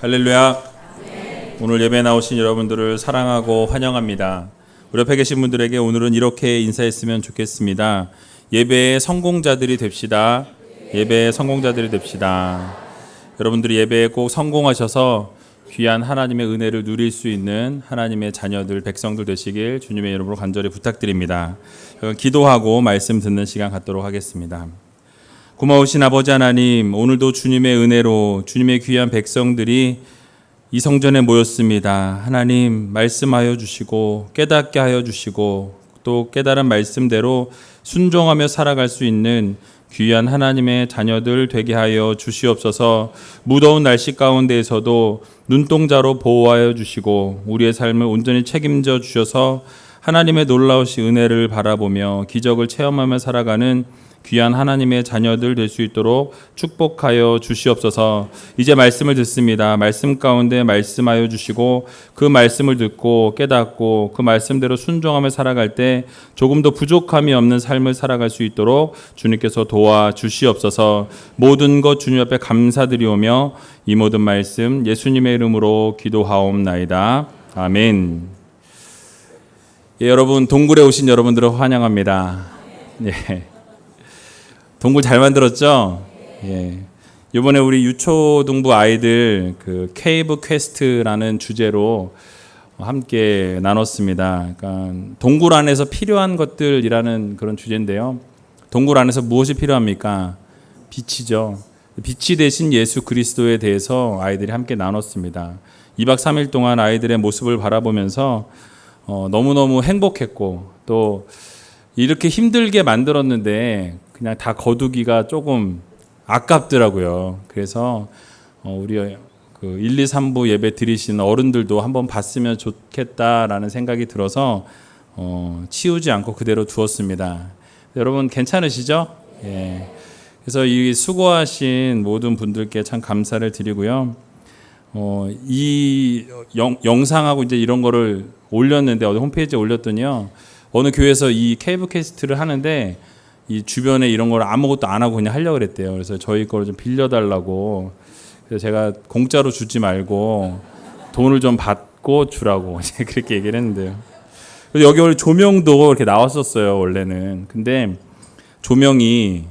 할렐루야. 오늘 예배 나오신 여러분들을 사랑하고 환영합니다. 우리 옆에 계신 분들에게 오늘은 이렇게 인사했으면 좋겠습니다. 예배의 성공자들이 됩시다. 예배의 성공자들이 됩시다. 여러분들이 예배에 꼭 성공하셔서 귀한 하나님의 은혜를 누릴 수 있는 하나님의 자녀들, 백성들 되시길 주님의 이름으로 간절히 부탁드립니다. 기도하고 말씀 듣는 시간 갖도록 하겠습니다. 고마우신 아버지 하나님, 오늘도 주님의 은혜로 주님의 귀한 백성들이 이 성전에 모였습니다. 하나님 말씀하여 주시고 깨닫게 하여 주시고 또 깨달은 말씀대로 순종하며 살아갈 수 있는 귀한 하나님의 자녀들 되게 하여 주시옵소서. 무더운 날씨 가운데에서도 눈동자로 보호하여 주시고 우리의 삶을 온전히 책임져 주셔서 하나님의 놀라우신 은혜를 바라보며 기적을 체험하며 살아가는 귀한 하나님의 자녀들 될 수 있도록 축복하여 주시옵소서. 이제 말씀을 듣습니다. 말씀 가운데 말씀하여 주시고 그 말씀을 듣고 깨닫고 그 말씀대로 순종하며 살아갈 때 조금도 부족함이 없는 삶을 살아갈 수 있도록 주님께서 도와주시옵소서. 모든 것 주님 앞에 감사드리오며 이 모든 말씀 예수님의 이름으로 기도하옵나이다. 아멘. 예, 여러분 동굴에 오신 여러분들을 환영합니다. 예. 동굴 잘 만들었죠? 예. 이번에 우리 유초등부 아이들 그 케이브 퀘스트라는 주제로 함께 나눴습니다. 그러니까 동굴 안에서 필요한 것들이라는 그런 주제인데요. 동굴 안에서 무엇이 필요합니까? 빛이죠. 빛이 되신 예수 그리스도에 대해서 아이들이 함께 나눴습니다. 2박 3일 동안 아이들의 모습을 바라보면서 너무너무 행복했고 또 이렇게 힘들게 만들었는데 그냥 다 거두기가 조금 아깝더라고요. 그래서 우리 1, 2, 3부 예배 드리시는 어른들도 한번 봤으면 좋겠다라는 생각이 들어서 치우지 않고 그대로 두었습니다. 여러분 괜찮으시죠? 예. 그래서 이 수고하신 모든 분들께 참 감사를 드리고요. 이 영상하고 이제 이런 거를 올렸는데 어디 홈페이지에 올렸더니요. 어느 교회에서 이 케이브 퀘스트를 하는데 이 주변에 이런 걸 아무것도 안 하고 그냥 하려고 그랬대요. 그래서 저희 거를 좀 빌려달라고. 그래서 제가 공짜로 주지 말고 돈을 좀 받고 주라고 그렇게 얘기를 했는데요. 그래서 여기 원래 조명도 이렇게 나왔었어요, 원래는. 근데 조명이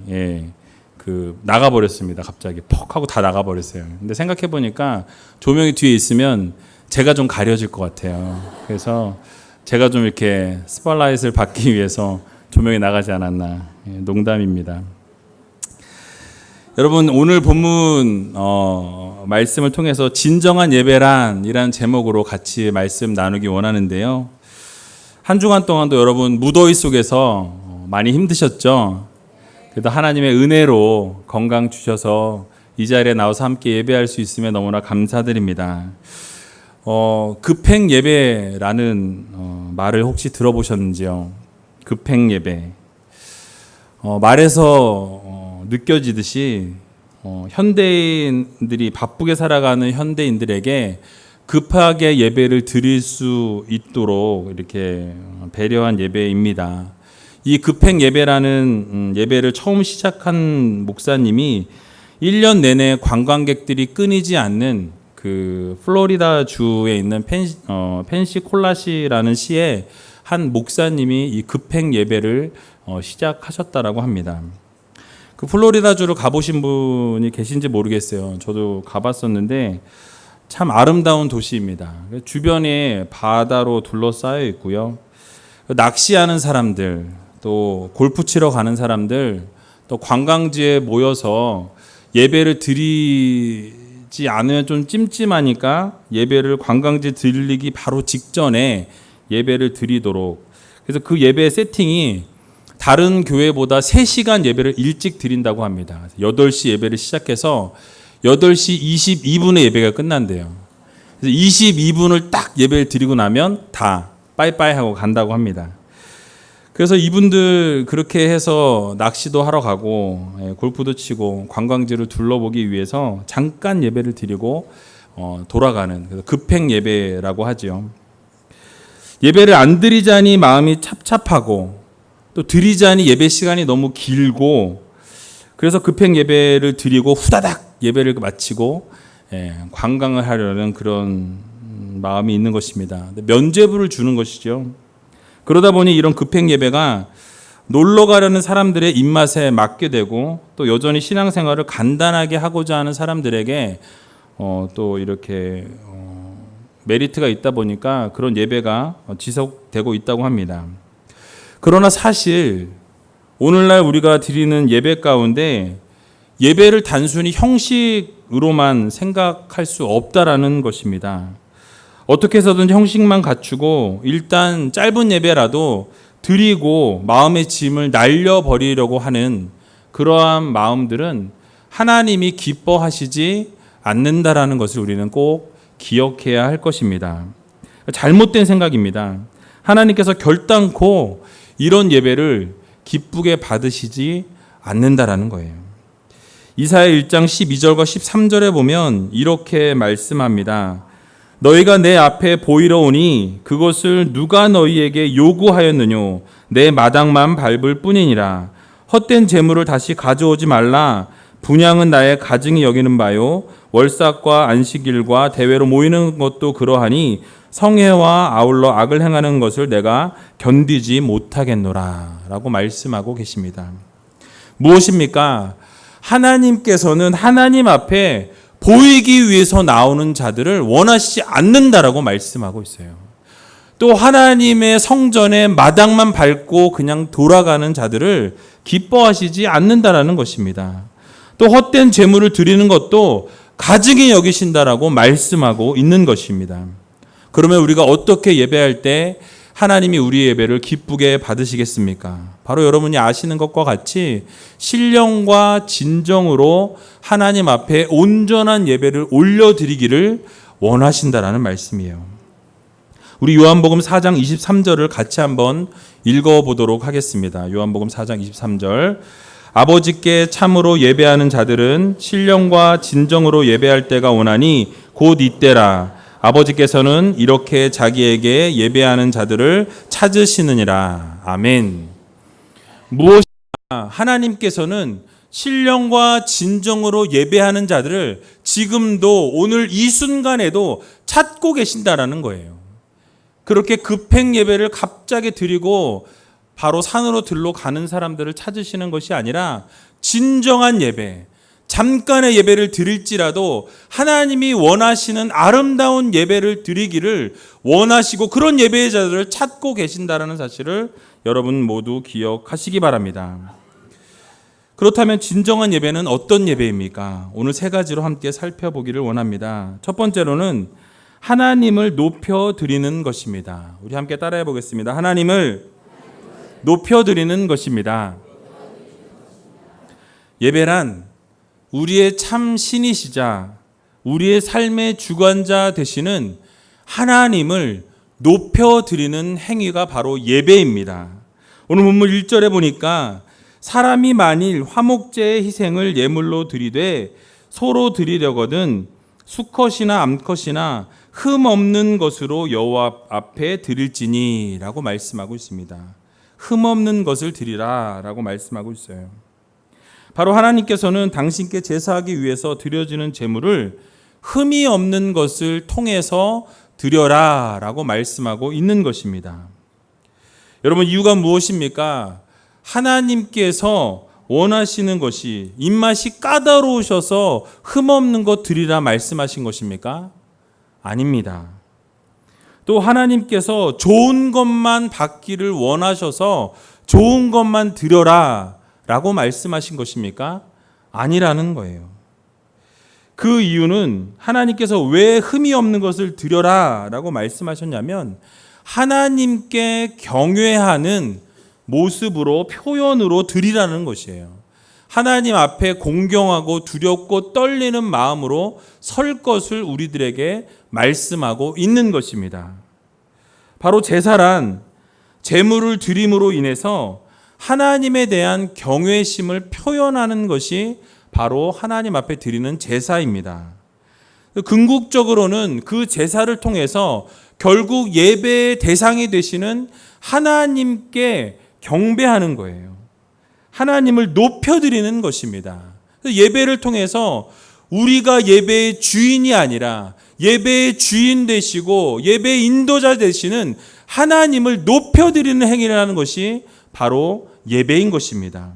나가버렸습니다. 갑자기 퍽 하고 다 나가버렸어요. 근데 생각해보니까 조명이 뒤에 있으면 제가 좀 가려질 것 같아요. 그래서 제가 좀 이렇게 스팟라이트를 받기 위해서 조명이 나가지 않았나. 농담입니다. 여러분 오늘 본문 말씀을 통해서 진정한 예배란이라는 제목으로 같이 말씀 나누기 원하는데요. 한 주간 동안도 여러분 무더위 속에서 많이 힘드셨죠? 그래도 하나님의 은혜로 건강 주셔서 이 자리에 나와서 함께 예배할 수 있으면 너무나 감사드립니다. 급행 예배라는 말을 혹시 들어보셨는지요? 급행 예배. 말에서 느껴지듯이 현대인들이 바쁘게 살아가는 현대인들에게 급하게 예배를 드릴 수 있도록 이렇게 배려한 예배입니다. 이 급행 예배라는 예배를 처음 시작한 목사님이 1년 내내 관광객들이 끊이지 않는 그 플로리다 주에 있는 펜시콜라시라는 시에 한 목사님이 이 급행 예배를 시작하셨다라고 합니다. 그 플로리다주를 가보신 분이 계신지 모르겠어요. 저도 가봤었는데 참 아름다운 도시입니다. 주변에 바다로 둘러싸여 있고요. 낚시하는 사람들, 또 골프 치러 가는 사람들, 또 관광지에 모여서 예배를 드리지 않으면 좀 찜찜하니까 예배를 관광지 들리기 바로 직전에 예배를 드리도록. 그래서 그 예배 세팅이 다른 교회보다 3시간 예배를 일찍 드린다고 합니다. 8시 예배를 시작해서 8시 22분에 예배가 끝난대요. 그래서 22분을 딱 예배를 드리고 나면 다 빠이빠이 하고 간다고 합니다. 그래서 이분들 그렇게 해서 낚시도 하러 가고 골프도 치고 관광지를 둘러보기 위해서 잠깐 예배를 드리고 돌아가는, 그래서 급행 예배라고 하죠. 예배를 안 드리자니 마음이 찹찹하고 또 드리자니 예배 시간이 너무 길고, 그래서 급행 예배를 드리고 후다닥 예배를 마치고 관광을 하려는 그런 마음이 있는 것입니다. 면죄부를 주는 것이죠. 그러다 보니 이런 급행 예배가 놀러 가려는 사람들의 입맛에 맞게 되고 또 여전히 신앙생활을 간단하게 하고자 하는 사람들에게 또 이렇게 메리트가 있다 보니까 그런 예배가 지속되고 있다고 합니다. 그러나 사실 오늘날 우리가 드리는 예배 가운데 예배를 단순히 형식으로만 생각할 수 없다라는 것입니다. 어떻게 해서든 형식만 갖추고 일단 짧은 예배라도 드리고 마음의 짐을 날려버리려고 하는 그러한 마음들은 하나님이 기뻐하시지 않는다라는 것을 우리는 꼭 기억해야 할 것입니다. 잘못된 생각입니다. 하나님께서 결단코 이런 예배를 기쁘게 받으시지 않는다라는 거예요. 이사야 1장 12절과 13절에 보면 이렇게 말씀합니다. 너희가 내 앞에 보이러 오니 그것을 누가 너희에게 요구하였느뇨 내 마당만 밟을 뿐이니라. 헛된 재물을 다시 가져오지 말라. 분향은 나의 가증이 여기는 바요 월삭과 안식일과 대회로 모이는 것도 그러하니 성회와 아울러 악을 행하는 것을 내가 견디지 못하겠노라 라고 말씀하고 계십니다. 무엇입니까? 하나님께서는 하나님 앞에 보이기 위해서 나오는 자들을 원하시지 않는다라고 말씀하고 있어요. 또 하나님의 성전에 마당만 밟고 그냥 돌아가는 자들을 기뻐하시지 않는다라는 것입니다. 또 헛된 제물을 드리는 것도 가증히 여기신다라고 말씀하고 있는 것입니다. 그러면 우리가 어떻게 예배할 때 하나님이 우리의 예배를 기쁘게 받으시겠습니까? 바로 여러분이 아시는 것과 같이 신령과 진정으로 하나님 앞에 온전한 예배를 올려드리기를 원하신다라는 말씀이에요. 우리 요한복음 4장 23절을 같이 한번 읽어보도록 하겠습니다. 요한복음 4장 23절. 아버지께 참으로 예배하는 자들은 신령과 진정으로 예배할 때가 오나니 곧 이때라. 아버지께서는 이렇게 자기에게 예배하는 자들을 찾으시느니라. 아멘. 무엇이냐? 하나님께서는 신령과 진정으로 예배하는 자들을 지금도 오늘 이 순간에도 찾고 계신다라는 거예요. 그렇게 급행 예배를 갑자기 드리고 바로 산으로 들러 가는 사람들을 찾으시는 것이 아니라 진정한 예배, 잠깐의 예배를 드릴지라도 하나님이 원하시는 아름다운 예배를 드리기를 원하시고 그런 예배의 자들을 찾고 계신다는 사실을 여러분 모두 기억하시기 바랍니다. 그렇다면 진정한 예배는 어떤 예배입니까? 오늘 세 가지로 함께 살펴보기를 원합니다. 첫 번째로는 하나님을 높여드리는 것입니다. 우리 함께 따라해 보겠습니다. 하나님을 높여드리는 것입니다. 예배란 우리의 참 신이시자 우리의 삶의 주관자 되시는 하나님을 높여드리는 행위가 바로 예배입니다. 오늘 본문 1절에 보니까 사람이 만일 화목제의 희생을 예물로 드리되 소로 드리려거든 수컷이나 암컷이나 흠 없는 것으로 여호와 앞에 드릴지니 라고 말씀하고 있습니다. 흠 없는 것을 드리라 라고 말씀하고 있어요. 바로 하나님께서는 당신께 제사하기 위해서 드려지는 제물을 흠이 없는 것을 통해서 드려라 라고 말씀하고 있는 것입니다. 여러분 이유가 무엇입니까? 하나님께서 원하시는 것이 입맛이 까다로우셔서 흠없는 것 드리라 말씀하신 것입니까? 아닙니다. 또 하나님께서 좋은 것만 받기를 원하셔서 좋은 것만 드려라 라고 말씀하신 것입니까? 아니라는 거예요. 그 이유는 하나님께서 왜 흠이 없는 것을 드려라 라고 말씀하셨냐면 하나님께 경외하는 모습으로 표현으로 드리라는 것이에요. 하나님 앞에 공경하고 두렵고 떨리는 마음으로 설 것을 우리들에게 말씀하고 있는 것입니다. 바로 제사란 제물을 드림으로 인해서 하나님에 대한 경외심을 표현하는 것이 바로 하나님 앞에 드리는 제사입니다. 궁극적으로는 그 제사를 통해서 결국 예배의 대상이 되시는 하나님께 경배하는 거예요. 하나님을 높여드리는 것입니다. 예배를 통해서 우리가 예배의 주인이 아니라 예배의 주인 되시고 예배의 인도자 되시는 하나님을 높여드리는 행위라는 것이 바로 예배인 것입니다.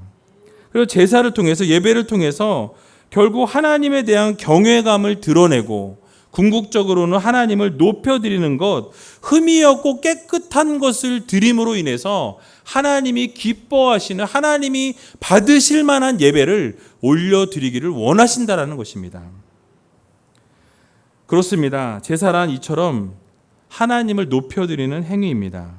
그리고 제사를 통해서, 예배를 통해서 결국 하나님에 대한 경외감을 드러내고 궁극적으로는 하나님을 높여드리는 것, 흠이 없고 깨끗한 것을 드림으로 인해서 하나님이 기뻐하시는, 하나님이 받으실 만한 예배를 올려드리기를 원하신다라는 것입니다. 그렇습니다. 제사란 이처럼 하나님을 높여드리는 행위입니다.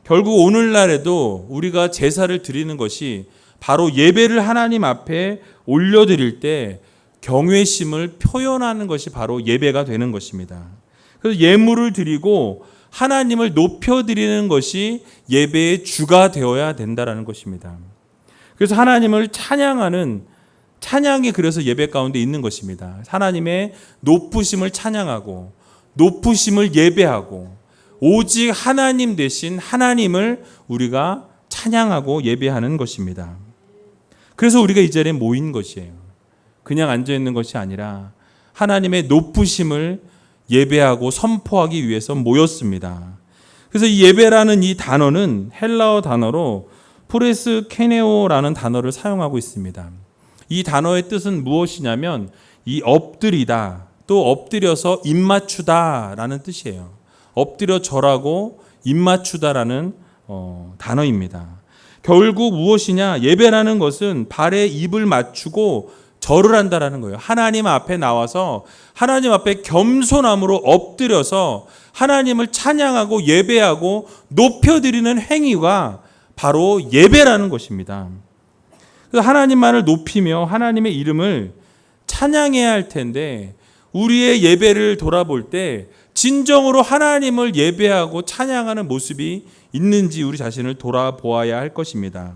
결국 오늘날에도 우리가 제사를 드리는 것이 바로 예배를 하나님 앞에 올려드릴 때 경외심을 표현하는 것이 바로 예배가 되는 것입니다. 그래서 예물을 드리고 하나님을 높여드리는 것이 예배의 주가 되어야 된다는 것입니다. 그래서 하나님을 찬양하는 찬양이 그래서 예배 가운데 있는 것입니다. 하나님의 높으심을 찬양하고 높으심을 예배하고 오직 하나님 대신 하나님을 우리가 찬양하고 예배하는 것입니다. 그래서 우리가 이 자리에 모인 것이에요. 그냥 앉아있는 것이 아니라 하나님의 높으심을 예배하고 선포하기 위해서 모였습니다. 그래서 이 예배라는 이 단어는 헬라어 단어로 프레스케네오라는 단어를 사용하고 있습니다. 이 단어의 뜻은 무엇이냐면 이 엎드리다, 또 엎드려서 입맞추다라는 뜻이에요. 엎드려 절하고 입맞추다라는 단어입니다. 결국 무엇이냐? 예배라는 것은 발에 입을 맞추고 절을 한다라는 거예요. 하나님 앞에 나와서 하나님 앞에 겸손함으로 엎드려서 하나님을 찬양하고 예배하고 높여드리는 행위가 바로 예배라는 것입니다. 그래서 하나님만을 높이며 하나님의 이름을 찬양해야 할 텐데 우리의 예배를 돌아볼 때 진정으로 하나님을 예배하고 찬양하는 모습이 있는지 우리 자신을 돌아보아야 할 것입니다.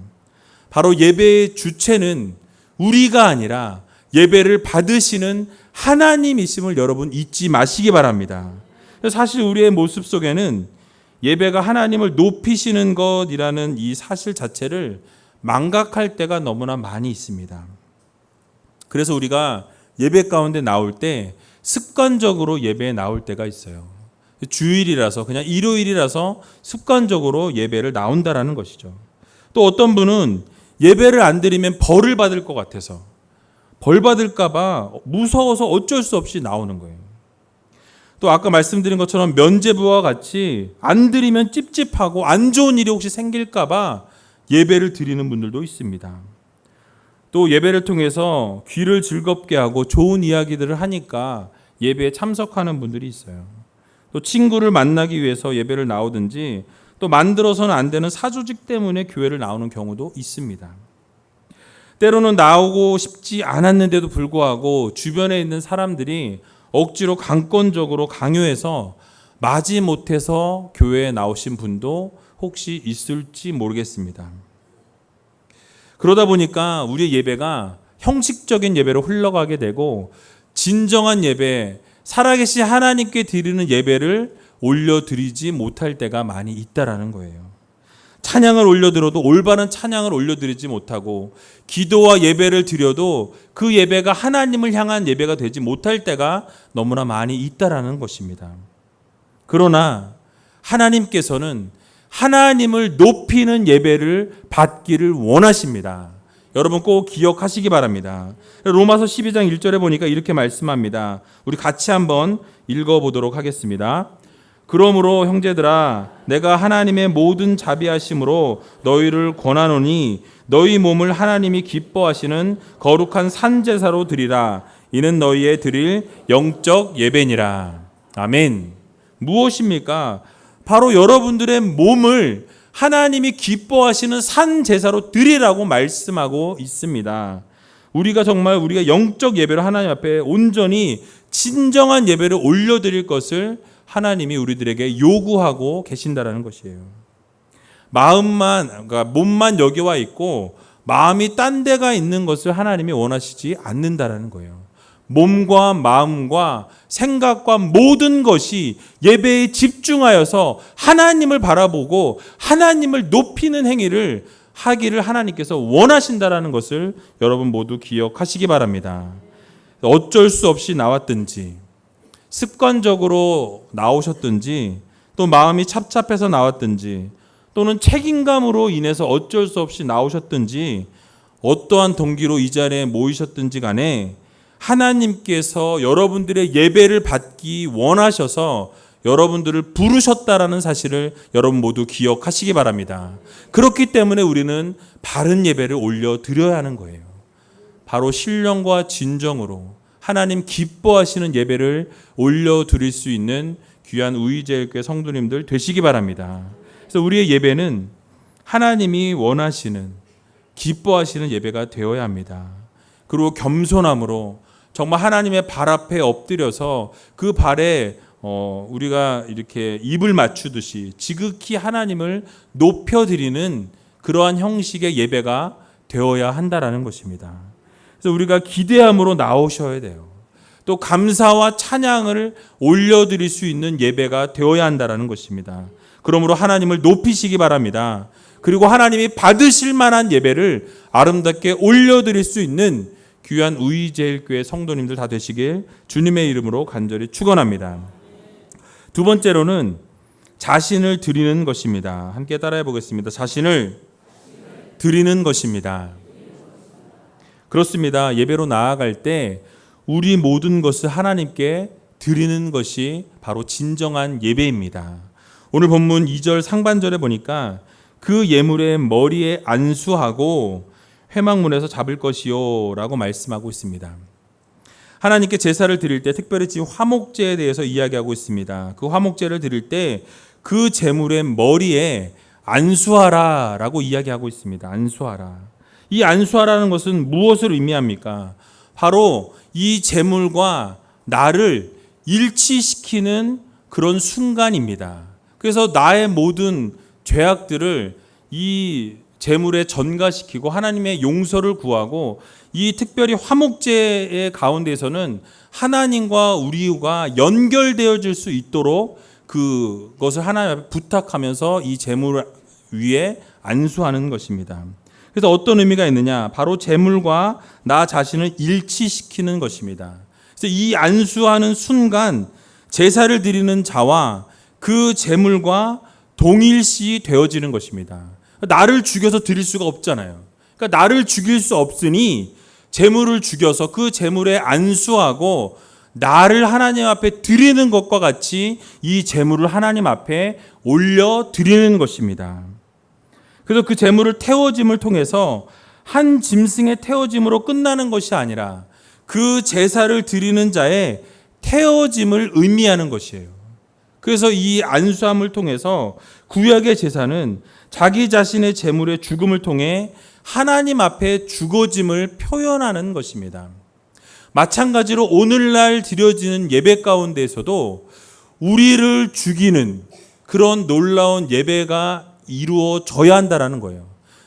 바로 예배의 주체는 우리가 아니라 예배를 받으시는 하나님이심을 여러분 잊지 마시기 바랍니다. 사실 우리의 모습 속에는 예배가 하나님을 높이시는 것이라는 이 사실 자체를 망각할 때가 너무나 많이 있습니다. 그래서 우리가 예배 가운데 나올 때 습관적으로 예배에 나올 때가 있어요. 주일이라서, 그냥 일요일이라서 습관적으로 예배를 나온다라는 것이죠. 또 어떤 분은 예배를 안 드리면 벌을 받을 것 같아서, 벌 받을까 봐 무서워서 어쩔 수 없이 나오는 거예요. 또 아까 말씀드린 것처럼 면죄부와 같이 안 드리면 찝찝하고 안 좋은 일이 혹시 생길까 봐 예배를 드리는 분들도 있습니다. 또 예배를 통해서 귀를 즐겁게 하고 좋은 이야기들을 하니까 예배에 참석하는 분들이 있어요. 또 친구를 만나기 위해서 예배를 나오든지 또 만들어서는 안 되는 사조직 때문에 교회를 나오는 경우도 있습니다. 때로는 나오고 싶지 않았는데도 불구하고 주변에 있는 사람들이 억지로 강권적으로 강요해서 마지 못해서 교회에 나오신 분도 혹시 있을지 모르겠습니다. 그러다 보니까 우리의 예배가 형식적인 예배로 흘러가게 되고 진정한 예배, 살아계신 하나님께 드리는 예배를 올려드리지 못할 때가 많이 있다라는 거예요. 찬양을 올려드려도 올바른 찬양을 올려드리지 못하고 기도와 예배를 드려도 그 예배가 하나님을 향한 예배가 되지 못할 때가 너무나 많이 있다라는 것입니다. 그러나 하나님께서는 하나님을 높이는 예배를 받기를 원하십니다. 여러분 꼭 기억하시기 바랍니다. 로마서 12장 1절에 보니까 이렇게 말씀합니다. 우리 같이 한번 읽어보도록 하겠습니다. 그러므로 형제들아 내가 하나님의 모든 자비하심으로 너희를 권하노니 너희 몸을 하나님이 기뻐하시는 거룩한 산제사로 드리라. 이는 너희의 드릴 영적 예배니라. 아멘. 무엇입니까? 바로 여러분들의 몸을 하나님이 기뻐하시는 산제사로 드리라고 말씀하고 있습니다. 우리가 영적 예배로 하나님 앞에 온전히 진정한 예배를 올려드릴 것을 하나님이 우리들에게 요구하고 계신다라는 것이에요. 그러니까 몸만 여기 와 있고 마음이 딴 데가 있는 것을 하나님이 원하시지 않는다라는 거예요. 몸과 마음과 생각과 모든 것이 예배에 집중하여서 하나님을 바라보고 하나님을 높이는 행위를 하기를 하나님께서 원하신다라는 것을 여러분 모두 기억하시기 바랍니다. 어쩔 수 없이 나왔든지, 습관적으로 나오셨든지, 또 마음이 찹찹해서 나왔든지, 또는 책임감으로 인해서 어쩔 수 없이 나오셨든지, 어떠한 동기로 이 자리에 모이셨든지 간에 하나님께서 여러분들의 예배를 받기 원하셔서 여러분들을 부르셨다라는 사실을 여러분 모두 기억하시기 바랍니다. 그렇기 때문에 우리는 바른 예배를 올려드려야 하는 거예요. 바로 신령과 진정으로 하나님 기뻐하시는 예배를 올려드릴 수 있는 귀한 우의제일교회 성도님들 되시기 바랍니다. 그래서 우리의 예배는 하나님이 원하시는, 기뻐하시는 예배가 되어야 합니다. 그리고 겸손함으로 정말 하나님의 발 앞에 엎드려서 그 발에 우리가 이렇게 입을 맞추듯이 지극히 하나님을 높여드리는 그러한 형식의 예배가 되어야 한다라는 것입니다. 그래서 우리가 기대함으로 나오셔야 돼요. 또 감사와 찬양을 올려드릴 수 있는 예배가 되어야 한다라는 것입니다. 그러므로 하나님을 높이시기 바랍니다. 그리고 하나님이 받으실 만한 예배를 아름답게 올려드릴 수 있는 귀한 우의제일교회 성도님들 다 되시길 주님의 이름으로 간절히 축원합니다. 두 번째로는 자신을 드리는 것입니다. 함께 따라해 보겠습니다. 자신을 드리는 것입니다. 그렇습니다. 예배로 나아갈 때 우리 모든 것을 하나님께 드리는 것이 바로 진정한 예배입니다. 오늘 본문 2절 상반절에 보니까 그 예물의 머리에 안수하고 회막문에서 잡을 것이요 라고 말씀하고 있습니다. 하나님께 제사를 드릴 때 특별히 지금 화목제에 대해서 이야기하고 있습니다. 그 화목제를 드릴 때 그 제물의 머리에 안수하라 라고 이야기하고 있습니다. 안수하라. 이 안수하라는 것은 무엇을 의미합니까? 바로 이 제물과 나를 일치시키는 그런 순간입니다. 그래서 나의 모든 죄악들을 이 제물에 전가시키고 하나님의 용서를 구하고, 이 특별히 화목제의 가운데에서는 하나님과 우리가 연결되어질 수 있도록 그것을 하나님 앞에 부탁하면서 이 제물 위에 안수하는 것입니다. 그래서 어떤 의미가 있느냐? 바로 제물과 나 자신을 일치시키는 것입니다. 그래서 이 안수하는 순간 제사를 드리는 자와 그 제물과 동일시 되어지는 것입니다. 나를 죽여서 드릴 수가 없잖아요. 그러니까 나를 죽일 수 없으니 제물을 죽여서 그 제물에 안수하고 나를 하나님 앞에 드리는 것과 같이 이 제물을 하나님 앞에 올려 드리는 것입니다. 그래서 그 제물을 태워짐을 통해서 한 짐승의 태워짐으로 끝나는 것이 아니라 그 제사를 드리는 자의 태워짐을 의미하는 것이에요. 그래서 이 안수함을 통해서 구약의 제사는 자기 자신의 제물의 죽음을 통해 하나님 앞에 죽어짐을 표현하는 것입니다. 마찬가지로 오늘날 드려지는 예배 가운데에서도 우리를 죽이는 그런 놀라운 예배가 이루어져야 한다는 거예요.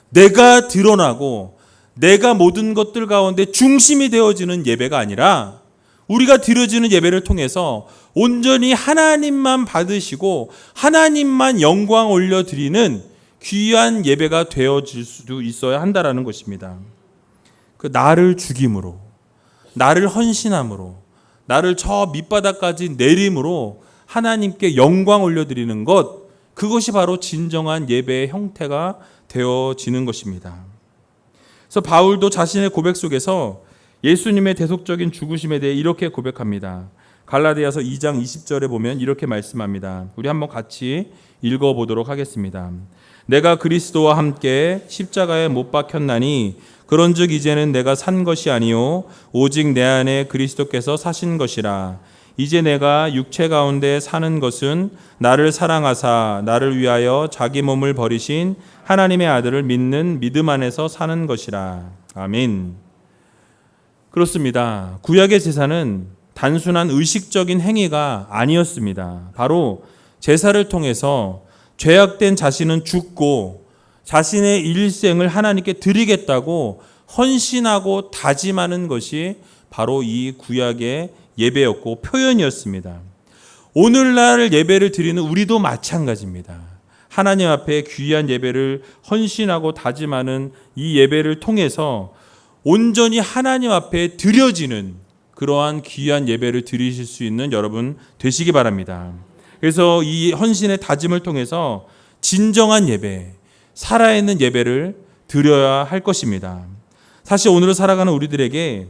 내가 드러나고 내가 모든 것들 가운데 중심이 되어지는 예배가 아니라 우리가 드려지는 예배를 통해서 온전히 하나님만 받으시고 하나님만 영광 올려드리는 귀한 예배가 되어질 수도 있어야 한다는 것입니다. 그 나를 죽임으로, 나를 헌신함으로, 나를 저 밑바닥까지 내림으로 하나님께 영광 올려드리는 것, 그것이 바로 진정한 예배의 형태가 되어지는 것입니다. 그래서 바울도 자신의 고백 속에서 예수님의 대속적인 죽으심에 대해 이렇게 고백합니다. 갈라디아서 2장 20절에 보면 이렇게 말씀합니다. 우리 한번 같이 읽어보도록 하겠습니다. 내가 그리스도와 함께 십자가에 못 박혔나니 그런즉 이제는 내가 산 것이 아니요 오직 내 안에 그리스도께서 사신 것이라. 이제 내가 육체 가운데 사는 것은 나를 사랑하사 나를 위하여 자기 몸을 버리신 하나님의 아들을 믿는 믿음 안에서 사는 것이라. 아멘. 그렇습니다. 구약의 제사는 단순한 의식적인 행위가 아니었습니다. 바로 제사를 통해서 죄악된 자신은 죽고 자신의 일생을 하나님께 드리겠다고 헌신하고 다짐하는 것이 바로 이 구약의 예배였고 표현이었습니다. 오늘날 예배를 드리는 우리도 마찬가지입니다. 하나님 앞에 귀한 예배를 헌신하고 다짐하는 이 예배를 통해서 온전히 하나님 앞에 드려지는 그러한 귀한 예배를 드리실 수 있는 여러분 되시기 바랍니다. 그래서 이 헌신의 다짐을 통해서 진정한 예배, 살아있는 예배를 드려야 할 것입니다. 사실 오늘을 살아가는 우리들에게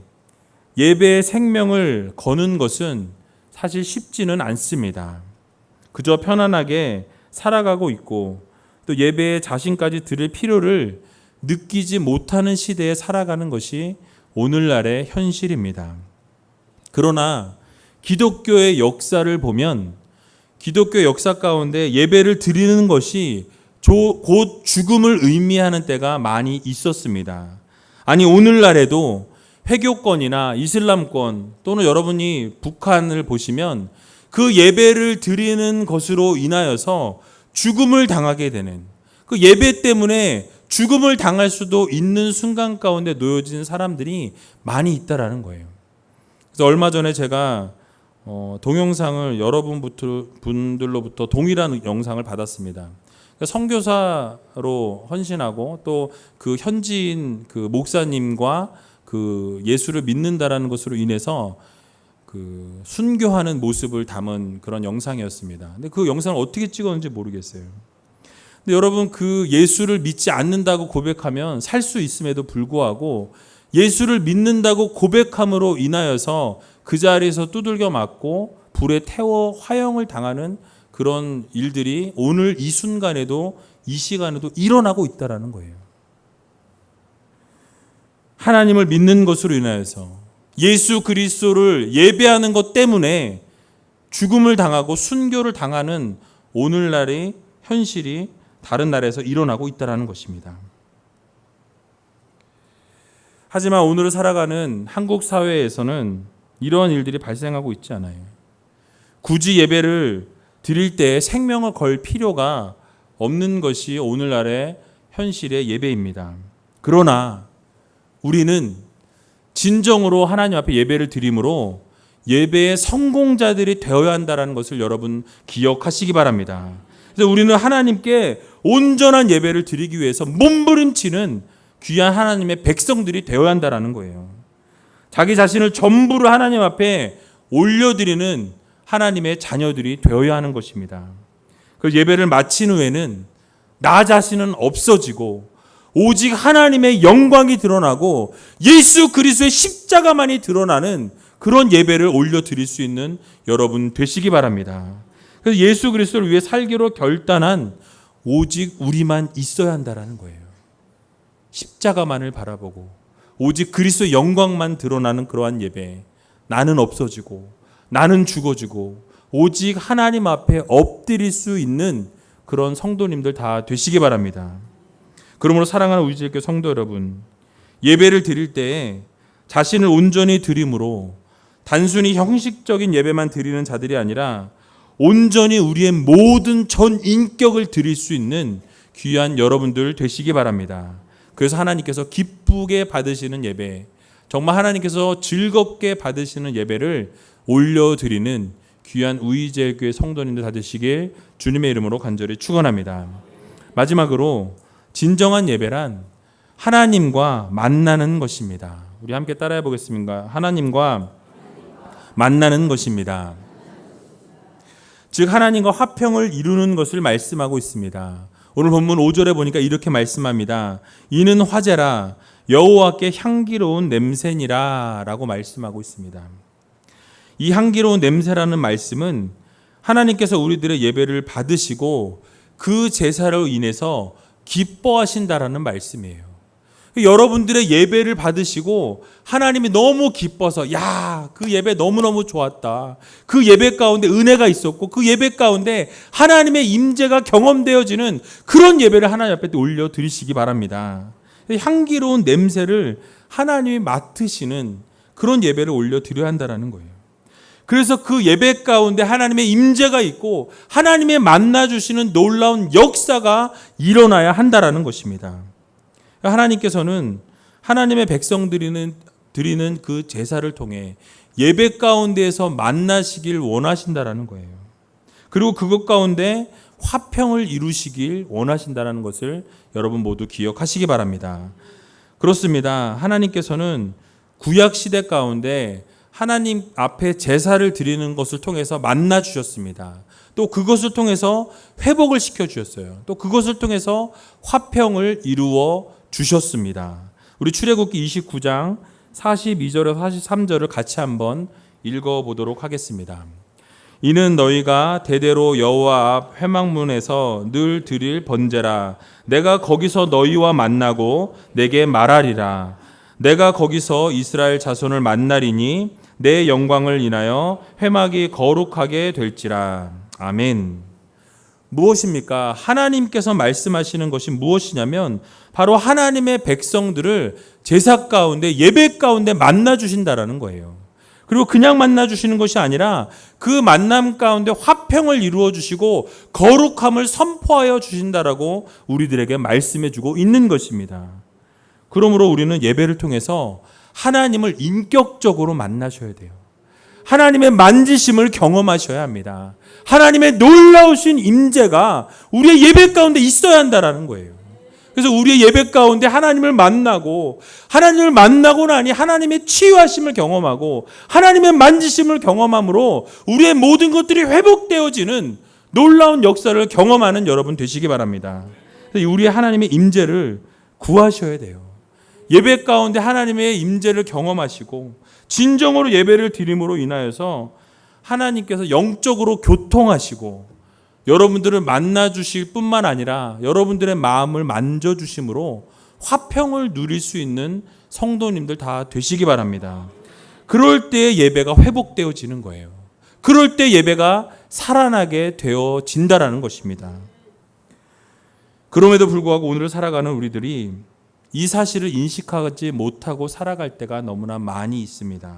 예배의 생명을 거는 것은 사실 쉽지는 않습니다. 그저 편안하게 살아가고 있고 또 예배에 자신까지 드릴 필요를 느끼지 못하는 시대에 살아가는 것이 오늘날의 현실입니다. 그러나 기독교의 역사를 보면 기독교 역사 가운데 예배를 드리는 것이 곧 죽음을 의미하는 때가 많이 있었습니다. 아니 오늘날에도 회교권이나 이슬람권 또는 여러분이 북한을 보시면 그 예배를 드리는 것으로 인하여서 죽음을 당하게 되는 그 예배 때문에 죽음을 당할 수도 있는 순간 가운데 놓여진 사람들이 많이 있다라는 거예요. 그래서 얼마 전에 제가 동영상을 여러분들로부터 동일한 영상을 받았습니다. 선교사로 헌신하고 또 그 현지인 그 목사님과 그 예수를 믿는다라는 것으로 인해서 그 순교하는 모습을 담은 그런 영상이었습니다. 근데 그 영상을 어떻게 찍었는지 모르겠어요. 근데 여러분 그 예수를 믿지 않는다고 고백하면 살 수 있음에도 불구하고 예수를 믿는다고 고백함으로 인하여서 그 자리에서 두들겨 맞고 불에 태워 화형을 당하는 그런 일들이 오늘 이 순간에도 이 시간에도 일어나고 있다라는 거예요. 하나님을 믿는 것으로 인하여서 예수 그리스도를 예배하는 것 때문에 죽음을 당하고 순교를 당하는 오늘날의 현실이 다른 나라에서 일어나고 있다는 것입니다. 하지만 오늘을 살아가는 한국 사회에서는 이러한 일들이 발생하고 있지 않아요. 굳이 예배를 드릴 때 생명을 걸 필요가 없는 것이 오늘날의 현실의 예배입니다. 그러나 우리는 진정으로 하나님 앞에 예배를 드림으로 예배의 성공자들이 되어야 한다는 것을 여러분 기억하시기 바랍니다. 그래서 우리는 하나님께 온전한 예배를 드리기 위해서 몸부림치는 귀한 하나님의 백성들이 되어야 한다는 거예요. 자기 자신을 전부로 하나님 앞에 올려드리는 하나님의 자녀들이 되어야 하는 것입니다. 그 예배를 마친 후에는 나 자신은 없어지고 오직 하나님의 영광이 드러나고 예수 그리스도의 십자가만이 드러나는 그런 예배를 올려드릴 수 있는 여러분 되시기 바랍니다. 그래서 예수 그리스도를 위해 살기로 결단한 오직 우리만 있어야 한다는 거예요. 십자가만을 바라보고 오직 그리스도의 영광만 드러나는 그러한 예배. 나는 없어지고 나는 죽어지고 오직 하나님 앞에 엎드릴 수 있는 그런 성도님들 다 되시기 바랍니다. 그러므로 사랑하는 우리지교회 성도 여러분, 예배를 드릴 때 자신을 온전히 드림으로 단순히 형식적인 예배만 드리는 자들이 아니라 온전히 우리의 모든 전 인격을 드릴 수 있는 귀한 여러분들 되시기 바랍니다. 그래서 하나님께서 기쁘게 받으시는 예배, 정말 하나님께서 즐겁게 받으시는 예배를 올려드리는 귀한 우이제교회 성도님들 다 되시길 주님의 이름으로 간절히 축원합니다. 마지막으로 진정한 예배란 하나님과 만나는 것입니다. 우리 함께 따라해 보겠습니다. 하나님과 만나는 것입니다. 즉 하나님과 화평을 이루는 것을 말씀하고 있습니다. 오늘 본문 5절에 보니까 이렇게 말씀합니다. 이는 화제라 여호와께 향기로운 냄새니라 라고 말씀하고 있습니다. 이 향기로운 냄새라는 말씀은 하나님께서 우리들의 예배를 받으시고 그 제사로 인해서 기뻐하신다라는 말씀이에요. 여러분들의 예배를 받으시고 하나님이 너무 기뻐서 야, 그 예배 너무너무 좋았다. 그 예배 가운데 은혜가 있었고 그 예배 가운데 하나님의 임재가 경험되어지는 그런 예배를 하나님 앞에 올려드리시기 바랍니다. 향기로운 냄새를 하나님이 맡으시는 그런 예배를 올려드려야 한다는 거예요. 그래서 그 예배 가운데 하나님의 임재가 있고 하나님의 만나주시는 놀라운 역사가 일어나야 한다는 것입니다. 하나님께서는 하나님의 백성들이 드리는 그 제사를 통해 예배 가운데에서 만나시길 원하신다는 거예요. 그리고 그것 가운데 화평을 이루시길 원하신다는 것을 여러분 모두 기억하시기 바랍니다. 그렇습니다. 하나님께서는 구약 시대 가운데 하나님 앞에 제사를 드리는 것을 통해서 만나 주셨습니다. 또 그것을 통해서 회복을 시켜 주셨어요. 또 그것을 통해서 화평을 이루어 주셨습니다. 우리 출애굽기 29장 42절에서 43절을 같이 한번 읽어보도록 하겠습니다. 이는 너희가 대대로 여호와 앞 회막문에서 늘 드릴 번제라. 내가 거기서 너희와 만나고 내게 말하리라. 내가 거기서 이스라엘 자손을 만나리니 내 영광을 인하여 회막이 거룩하게 될지라. 아멘. 무엇입니까? 하나님께서 말씀하시는 것이 무엇이냐면 바로 하나님의 백성들을 제사 가운데, 예배 가운데 만나 주신다라는 거예요. 그리고 그냥 만나 주시는 것이 아니라 그 만남 가운데 화평을 이루어 주시고 거룩함을 선포하여 주신다라고 우리들에게 말씀해 주고 있는 것입니다. 그러므로 우리는 예배를 통해서 하나님을 인격적으로 만나셔야 돼요. 하나님의 만지심을 경험하셔야 합니다. 하나님의 놀라우신 임재가 우리의 예배 가운데 있어야 한다라는 거예요. 그래서 우리의 예배 가운데 하나님을 만나고 나니 하나님의 치유하심을 경험하고 하나님의 만지심을 경험함으로 우리의 모든 것들이 회복되어지는 놀라운 역사를 경험하는 여러분 되시기 바랍니다. 우리의 하나님의 임재를 구하셔야 돼요. 예배 가운데 하나님의 임재를 경험하시고 진정으로 예배를 드림으로 인하여서 하나님께서 영적으로 교통하시고 여러분들을 만나 주실 뿐만 아니라 여러분들의 마음을 만져 주심으로 화평을 누릴 수 있는 성도님들 다 되시기 바랍니다. 그럴 때 예배가 회복되어지는 거예요. 그럴 때 예배가 살아나게 되어진다라는 것입니다. 그럼에도 불구하고 오늘을 살아가는 우리들이 이 사실을 인식하지 못하고 살아갈 때가 너무나 많이 있습니다.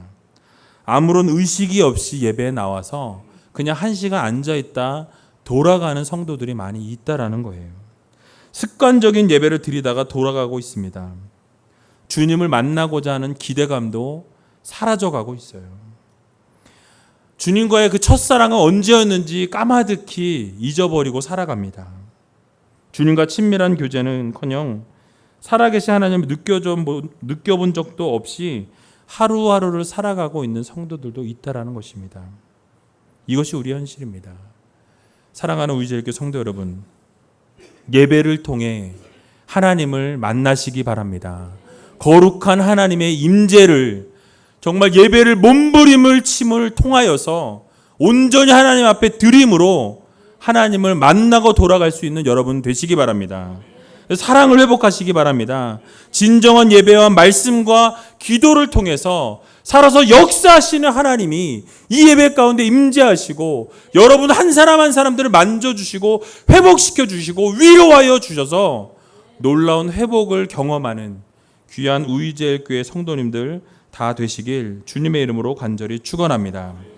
아무런 의식이 없이 예배에 나와서 그냥 1시간 앉아있다 돌아가는 성도들이 많이 있다라는 거예요. 습관적인 예배를 드리다가 돌아가고 있습니다. 주님을 만나고자 하는 기대감도 사라져가고 있어요. 주님과의 그 첫사랑은 언제였는지 까마득히 잊어버리고 살아갑니다. 주님과 친밀한 교제는커녕 살아계신 하나님을 느껴본 적도 없이 하루하루를 살아가고 있는 성도들도 있다라는 것입니다. 이것이 우리 현실입니다. 사랑하는 우리제일교회 성도 여러분, 예배를 통해 하나님을 만나시기 바랍니다. 거룩한 하나님의 임재를 정말 예배를 몸부림을 침을 통하여서 온전히 하나님 앞에 드림으로 하나님을 만나고 돌아갈 수 있는 여러분 되시기 바랍니다. 사랑을 회복하시기 바랍니다. 진정한 예배와 말씀과 기도를 통해서 살아서 역사하시는 하나님이 이 예배 가운데 임재하시고 여러분 한 사람 한 사람들을 만져주시고 회복시켜 주시고 위로하여 주셔서 놀라운 회복을 경험하는 귀한 우이제일교회 성도님들 다 되시길 주님의 이름으로 간절히 축원합니다.